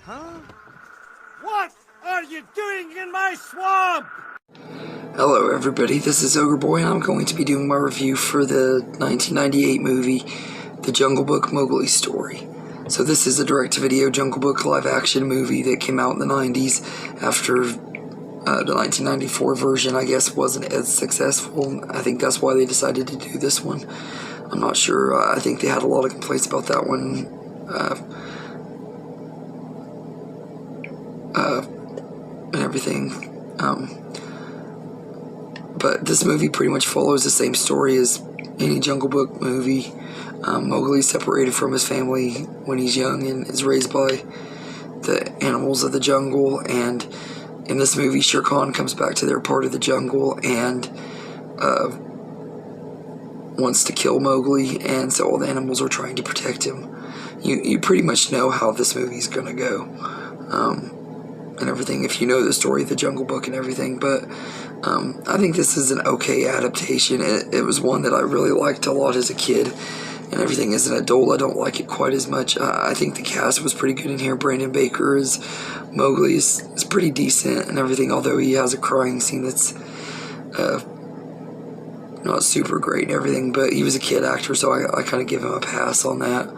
Huh? What are you doing in my swamp? Hello everybody, this is Ogre Boy and I'm going to be doing my review for the 1998 movie, The Jungle Book Mowgli Story. So this is a direct-to-video Jungle Book live-action movie that came out in the 90s after the 1994 version, I guess, wasn't as successful. I think that's why they decided to do this one. I'm not sure. I think they had a lot of complaints about that one. And everything. But this movie pretty much follows the same story as any Jungle Book movie. Mowgli's separated from his family when he's young and is raised by the animals of the jungle, and in this movie Shere Khan comes back to their part of the jungle and wants to kill Mowgli, and so all the animals are trying to protect him. You pretty much know how this movie's gonna go, and everything, if you know the story of the Jungle Book and everything. But I think this is an okay adaptation. It was one that I really liked a lot as a kid and everything. As an adult, I don't like it quite as much. I think the cast was pretty good in here. Brandon Baker as Mowgli is pretty decent and everything, although he has a crying scene that's not super great and everything, but he was a kid actor, so I kind of give him a pass on that,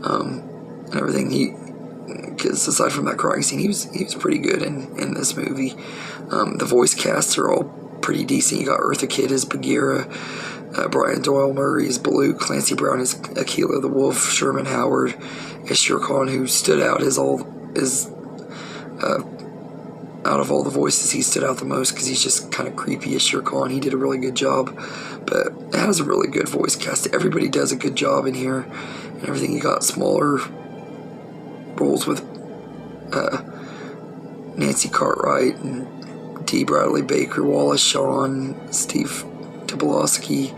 and everything. Because aside from that crying scene, he was pretty good in this movie. The voice casts are all pretty decent. You got Eartha Kitt as Bagheera, Brian Doyle Murray as Baloo, Clancy Brown as Akela the Wolf, Sherman Howard as Shere Khan, who stood out as out of all the voices, he stood out the most because he's just kind of creepy as Shere Khan. He did a really good job, but it has a really good voice cast. Everybody does a good job in here and everything. You got smaller roles with Nancy Cartwright and D. Bradley Baker, Wallace Shawn, Steve Tobolowsky,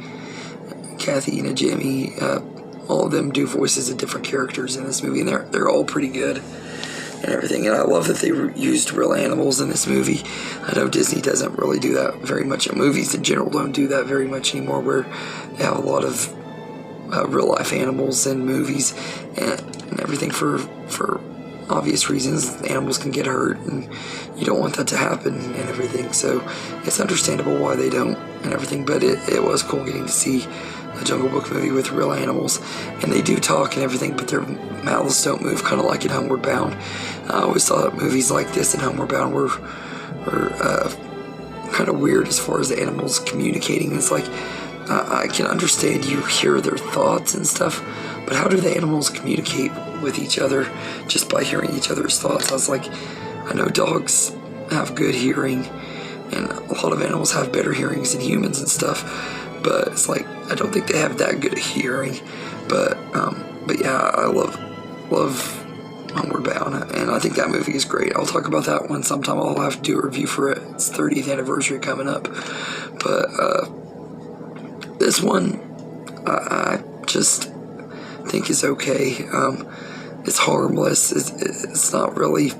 Kathy Najimy. All of them do voices of different characters in this movie, and they're all pretty good and everything. And I love that they used real animals in this movie. I know Disney doesn't really do that very much. Movies in general don't do that very much anymore, where they have a lot of real life animals in movies and everything for obvious reasons. Animals can get hurt and you don't want that to happen and everything, so it's understandable why they don't and everything. But it was cool getting to see a Jungle Book movie with real animals, and they do talk and everything, but their mouths don't move, kind of like in Homeward Bound. I always thought movies like this in Homeward Bound were kind of weird as far as the animals communicating. It's like, I can understand you hear their thoughts and stuff, but how do the animals communicate with each other just by hearing each other's thoughts? I was like, I know dogs have good hearing, and a lot of animals have better hearings than humans and stuff, but it's like, I don't think they have that good a hearing. But yeah, I love Homeward Bound, and I think that movie is great. I'll talk about that one sometime. I'll have to do a review for it. It's 30th anniversary coming up. But this one, I just think is okay. It's harmless. It's not really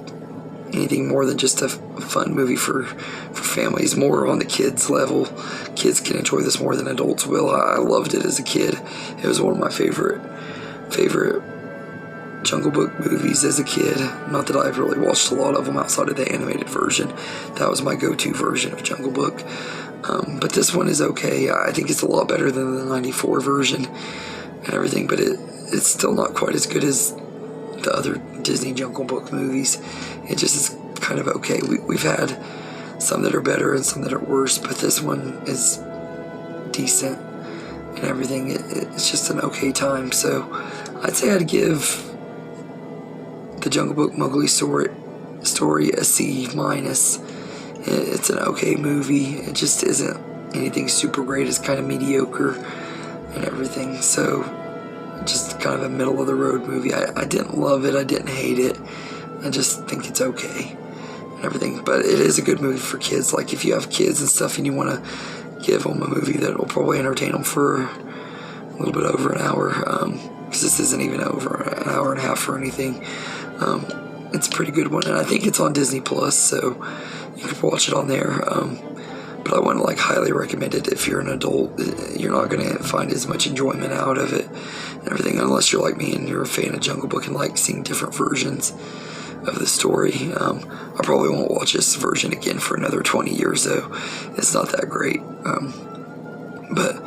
anything more than just a fun movie for families, more on the kids level. Kids can enjoy this more than adults will. I loved it as a kid. It was one of my favorite Jungle Book movies as a kid. Not that I've really watched a lot of them outside of the animated version. That was my go-to version of Jungle Book. But this one is okay. I think it's a lot better than the 94 version and everything, but it's still not quite as good as the other Disney Jungle Book movies. It just is kind of okay. We've had some that are better and some that are worse, but this one is decent and everything. It's just an okay time. So I'd say I'd give the Jungle Book Mowgli story a C-. It's an okay movie. It just isn't anything super great. It's kind of mediocre and everything. So just kind of a middle of the road movie. I didn't love it. I didn't hate it. I just think it's okay and everything. But it is a good movie for kids. Like if you have kids and stuff and you want to give them a movie that will probably entertain them for a little bit over an hour, because this isn't even over an hour and a half or anything. It's a pretty good one, and I think it's on Disney Plus, so you can watch it on there. But I wouldn't highly recommend it if you're an adult. You're not going to find as much enjoyment out of it and everything, unless you're like me and you're a fan of Jungle Book and like seeing different versions of the story. I probably won't watch this version again for another 20 years, though. It's not that great. But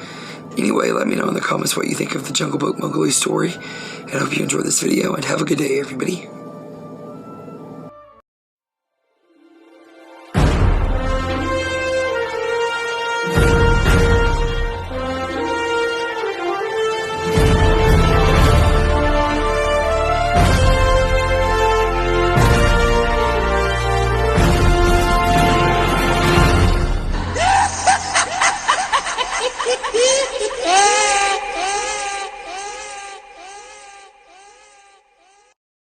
anyway, let me know in the comments what you think of the Jungle Book Mowgli story. And I hope you enjoyed this video, and have a good day, everybody.